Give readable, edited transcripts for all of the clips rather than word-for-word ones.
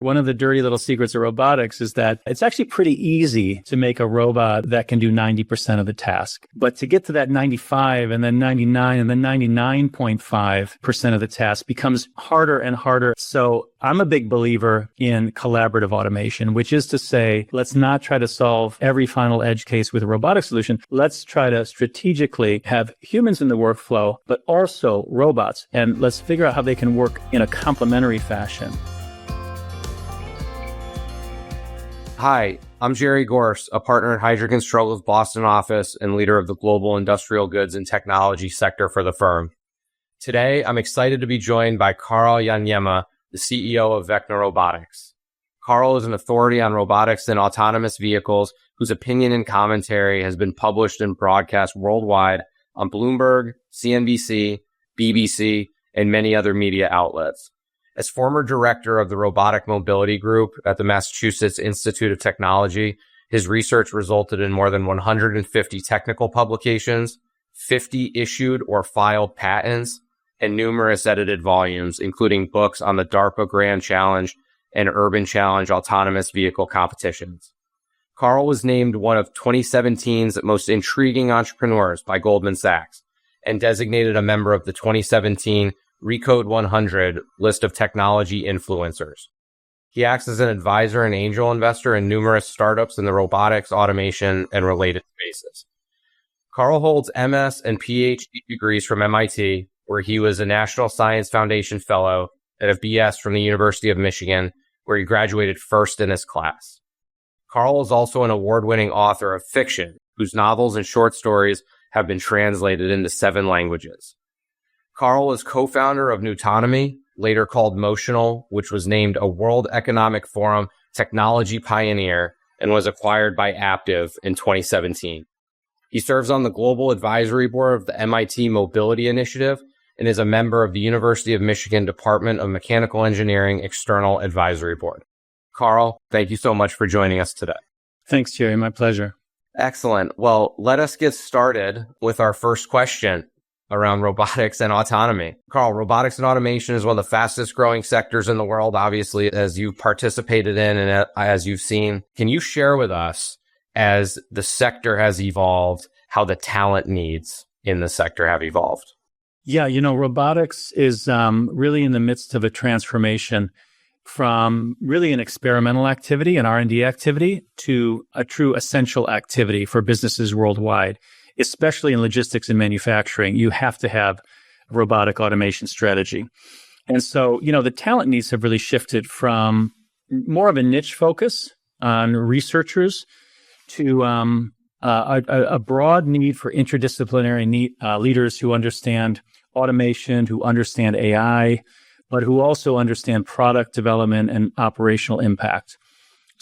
One of the dirty little secrets of robotics is that it's actually pretty easy to make a robot that can do 90% of the task. But to get to that 95 and then 99 and then 99.5% of the task becomes harder and harder. So I'm a big believer in collaborative automation, which is to say, let's not try to solve every final edge case with a robotic solution. Let's try to strategically have humans in the workflow, but also robots. And let's figure out how they can work in a complementary fashion. Hi, I'm Jerry Gorse, a partner at Heidrick Struggles Boston office and leader of the global industrial goods and technology sector for the firm. Today, I'm excited to be joined by Karl Iagnemma, the CEO of Vecna Robotics. Karl is an authority on robotics and autonomous vehicles whose opinion and commentary has been published and broadcast worldwide on Bloomberg, CNBC, BBC, and many other media outlets. As former director of the Robotic Mobility Group at the Massachusetts Institute of Technology, his research resulted in more than 150 technical publications, 50 issued or filed patents, and numerous edited volumes, including books on the DARPA Grand Challenge and Urban Challenge autonomous vehicle competitions. Karl was named one of 2017's most intriguing entrepreneurs by Goldman Sachs and designated a member of the 2017 Recode 100 list of technology influencers. He acts as an advisor and angel investor in numerous startups in the robotics, automation, and related spaces. Karl holds MS and PhD degrees from MIT, where he was a National Science Foundation Fellow, and a BS from the University of Michigan, where he graduated first in his class. Karl is also an award-winning author of fiction, whose novels and short stories have been translated into 7 languages. Karl is co-founder of Newtonomy, later called Motional, which was named a World Economic Forum technology pioneer and was acquired by Aptiv in 2017. He serves on the global advisory board of the MIT Mobility Initiative and is a member of the University of Michigan Department of Mechanical Engineering External Advisory Board. Karl, thank you so much for joining us today. Thanks, Jerry. My pleasure. Excellent. Well, let us get started with our first question around robotics and autonomy. Karl, robotics and automation is one of the fastest growing sectors in the world, obviously, as you've participated in and as you've seen. Can you share with us, as the sector has evolved, how the talent needs in the sector have evolved? Yeah, robotics is really in the midst of a transformation from really an experimental activity, an R&D activity, to a true essential activity for businesses worldwide. Especially in logistics and manufacturing, you have to have a robotic automation strategy. And so, the talent needs have really shifted from more of a niche focus on researchers to a broad need for interdisciplinary leaders who understand automation, who understand AI, but who also understand product development and operational impact.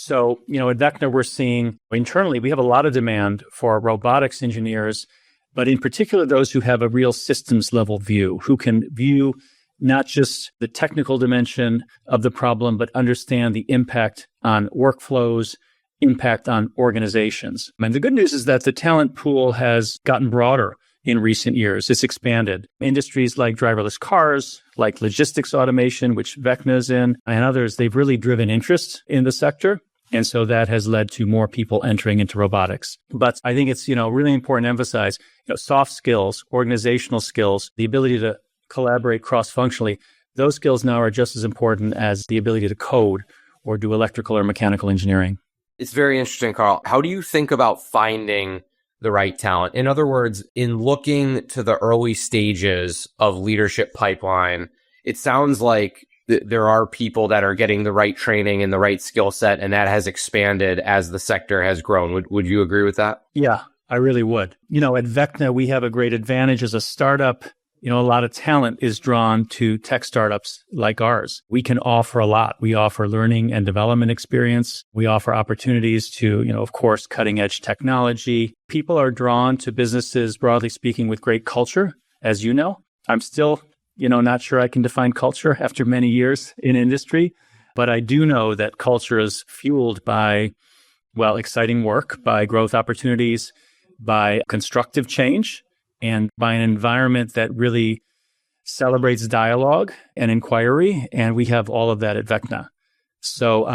So, at Vecna, we're seeing internally, we have a lot of demand for robotics engineers, but in particular, those who have a real systems level view, who can view not just the technical dimension of the problem, but understand the impact on workflows, impact on organizations. And the good news is that the talent pool has gotten broader in recent years. It's expanded. Industries like driverless cars, like logistics automation, which Vecna is in, and others, they've really driven interest in the sector. And so that has led to more people entering into robotics. But I think it's, really important to emphasize, soft skills, organizational skills, the ability to collaborate cross-functionally. Those skills now are just as important as the ability to code or do electrical or mechanical engineering. It's very interesting, Karl. How do you think about finding the right talent? In other words, in looking to the early stages of leadership pipeline, it sounds like there are people that are getting the right training and the right skill set, and that has expanded as the sector has grown. Would you agree with that? Yeah, I really would. At Vecna, we have a great advantage as a startup. A lot of talent is drawn to tech startups like ours. We can offer a lot. We offer learning and development experience. We offer opportunities to, of course, cutting edge technology. People are drawn to businesses, broadly speaking, with great culture, as you know. I'm still not sure I can define culture after many years in industry, but I do know that culture is fueled by, exciting work, by growth opportunities, by constructive change, and by an environment that really celebrates dialogue and inquiry. And we have all of that at Vecna. So,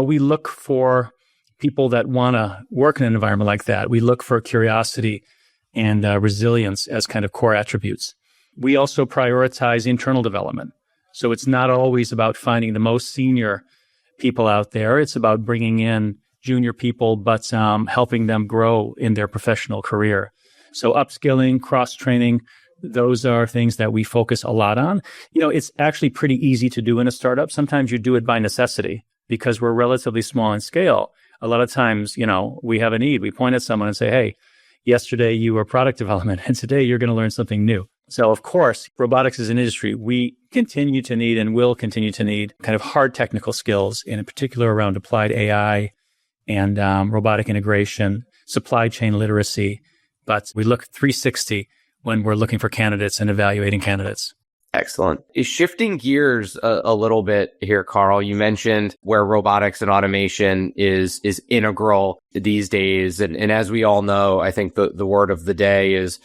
we look for people that want to work in an environment like that. We look for curiosity and resilience as kind of core attributes. We also prioritize internal development. So it's not always about finding the most senior people out there. It's about bringing in junior people, but helping them grow in their professional career. So upskilling, cross-training, those are things that we focus a lot on. It's actually pretty easy to do in a startup. Sometimes you do it by necessity because we're relatively small in scale. A lot of times, we have a need. We point at someone and say, hey, yesterday you were product development and today you're going to learn something new. So of course, robotics is an industry we continue to need and will continue to need kind of hard technical skills, in particular around applied AI and robotic integration, supply chain literacy. But we look 360 when we're looking for candidates and evaluating candidates. Excellent. Shifting gears a little bit here, Karl, you mentioned where robotics and automation is integral these days. And as we all know, I think the word of the day is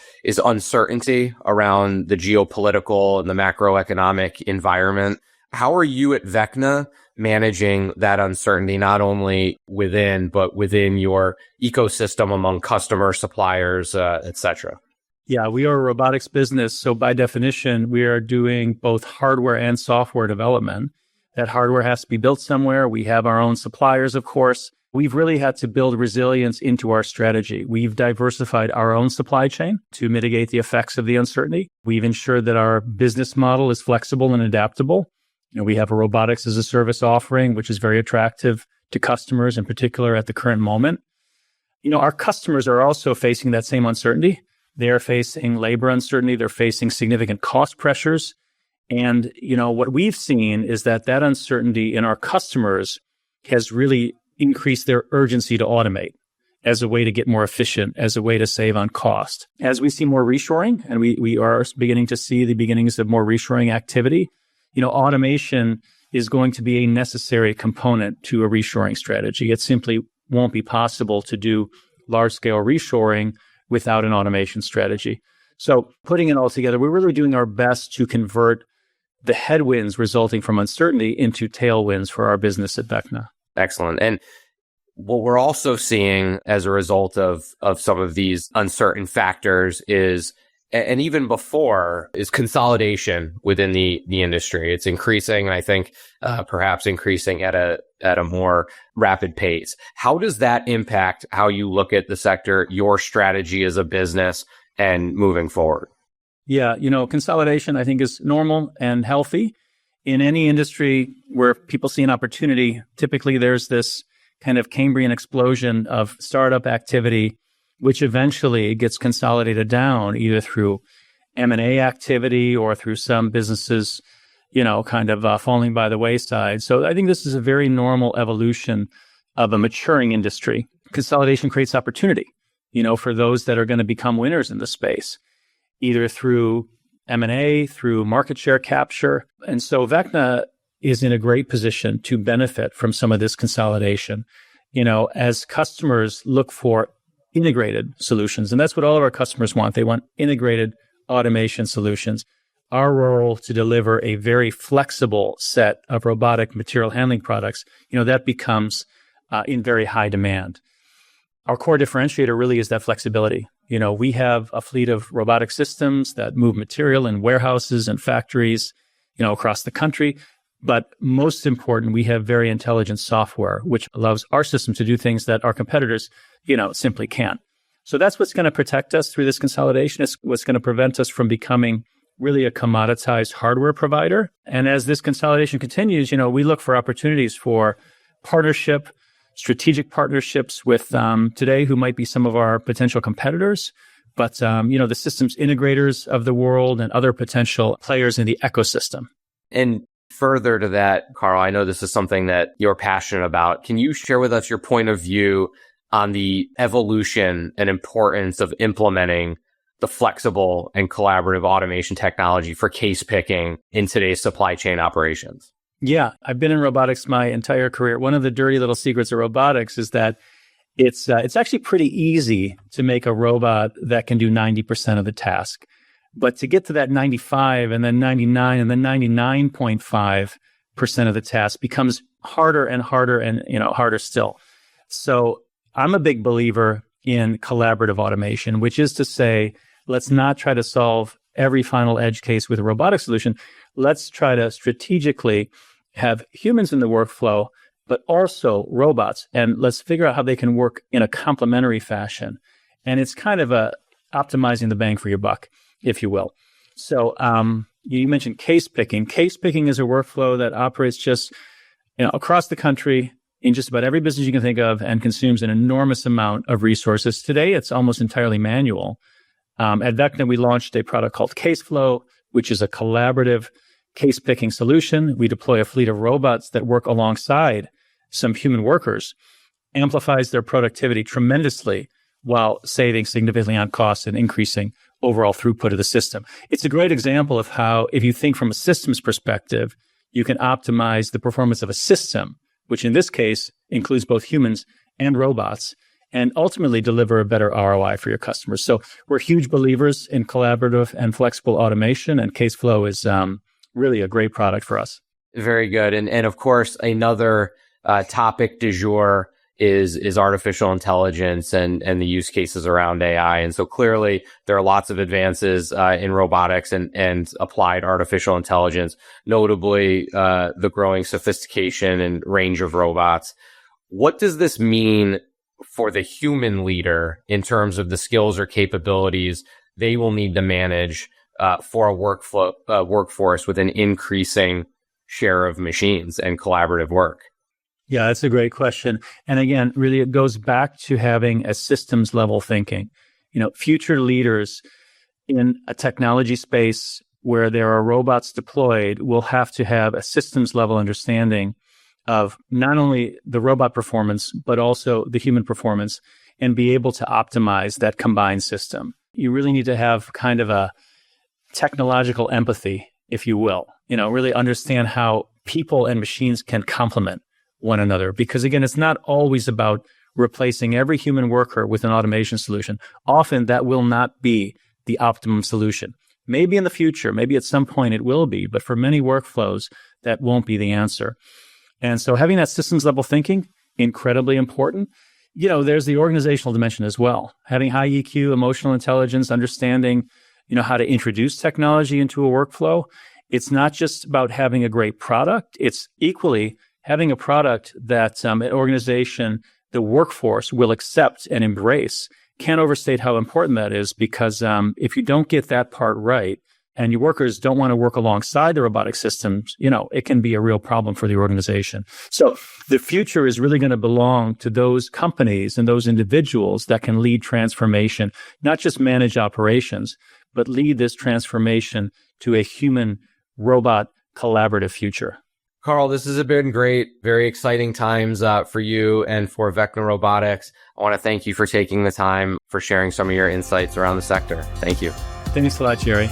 uncertainty around the geopolitical and the macroeconomic environment. How are you at Vecna managing that uncertainty, not only but within your ecosystem among customers, suppliers, et cetera? Yeah, we are a robotics business. So by definition, we are doing both hardware and software development. That hardware has to be built somewhere. We have our own suppliers, of course. We've really had to build resilience into our strategy. We've diversified our own supply chain to mitigate the effects of the uncertainty. We've ensured that our business model is flexible and adaptable. We have a robotics as a service offering, which is very attractive to customers, in particular at the current moment. Our customers are also facing that same uncertainty. They're facing labor uncertainty. They're facing significant cost pressures. And, what we've seen is that uncertainty in our customers has really increased their urgency to automate as a way to get more efficient, as a way to save on cost. As we see more reshoring, and we are beginning to see the beginnings of more reshoring activity, automation is going to be a necessary component to a reshoring strategy. It simply won't be possible to do large-scale reshoring without an automation strategy. So putting it all together, we're really doing our best to convert the headwinds resulting from uncertainty into tailwinds for our business at Vecna. Excellent. And what we're also seeing as a result of some of these uncertain factors is, and even before, is consolidation within the industry. It's increasing, I think, perhaps increasing at a more rapid pace. How does that impact how you look at the sector, your strategy as a business, and moving forward? Yeah, consolidation, I think, is normal and healthy. In any industry where people see an opportunity, typically there's this kind of Cambrian explosion of startup activity, which eventually gets consolidated down either through M&A activity or through some businesses, falling by the wayside. So I think this is a very normal evolution of a maturing industry. Consolidation creates opportunity, for those that are going to become winners in the space, either through M&A, through market share capture. And so Vecna is in a great position to benefit from some of this consolidation, as customers look for integrated solutions. And that's what all of our customers want. They want integrated automation solutions. Our role to deliver a very flexible set of robotic material handling products, that becomes in very high demand. Our core differentiator really is that flexibility. We have a fleet of robotic systems that move material in warehouses and factories, across the country. But most important, we have very intelligent software, which allows our system to do things that our competitors, simply can't. So that's what's going to protect us through this consolidation. It's what's going to prevent us from becoming really a commoditized hardware provider. And as this consolidation continues, we look for opportunities for strategic partnerships with today who might be some of our potential competitors, but the systems integrators of the world and other potential players in the ecosystem. And further to that, Karl, I know this is something that you're passionate about. Can you share with us your point of view on the evolution and importance of implementing the flexible and collaborative automation technology for case picking in today's supply chain operations? Yeah, I've been in robotics my entire career. One of the dirty little secrets of robotics is that it's actually pretty easy to make a robot that can do 90% of the task. But to get to that 95 and then 99 and then 99.5% of the task becomes harder and harder and, harder still. So I'm a big believer in collaborative automation, which is to say, let's not try to solve every final edge case with a robotic solution. Let's try to strategically have humans in the workflow, but also robots. And let's figure out how they can work in a complementary fashion. And it's kind of optimizing the bang for your buck, if you will. So you mentioned case picking. Case picking is a workflow that operates just across the country in just about every business you can think of and consumes an enormous amount of resources. Today, it's almost entirely manual. At Vecna, we launched a product called CaseFlow, which is a collaborative case-picking solution. We deploy a fleet of robots that work alongside some human workers, amplifies their productivity tremendously while saving significantly on costs and increasing overall throughput of the system. It's a great example of how, if you think from a systems perspective, you can optimize the performance of a system, which in this case includes both humans and robots, and ultimately deliver a better ROI for your customers. So we're huge believers in collaborative and flexible automation, and CaseFlow is really a great product for us. Very good. And of course, another topic du jour is artificial intelligence and the use cases around AI. And so clearly there are lots of advances in robotics and applied artificial intelligence, notably the growing sophistication and range of robots. What does this mean for the human leader in terms of the skills or capabilities they will need to manage for a workforce with an increasing share of machines and collaborative work? Yeah, that's a great question. And again, really, it goes back to having a systems level thinking. Future leaders in a technology space where there are robots deployed will have to have a systems level understanding of not only the robot performance, but also the human performance, and be able to optimize that combined system. You really need to have kind of a technological empathy, if you will, really understand how people and machines can complement one another. Because again, it's not always about replacing every human worker with an automation solution. Often that will not be the optimum solution. Maybe in the future, maybe at some point it will be, but for many workflows, that won't be the answer. And so having that systems level thinking, incredibly important. There's the organizational dimension as well. Having high EQ, emotional intelligence, understanding, how to introduce technology into a workflow. It's not just about having a great product. It's equally having a product that an organization, the workforce, will accept and embrace. Can't overstate how important that is, because if you don't get that part right and your workers don't want to work alongside the robotic systems, it can be a real problem for the organization. So the future is really going to belong to those companies and those individuals that can lead transformation, not just manage operations, but lead this transformation to a human-robot collaborative future. Karl, this has been great, very exciting times for you and for Vecna Robotics. I want to thank you for taking the time for sharing some of your insights around the sector. Thank you. Thanks a lot, Jerry.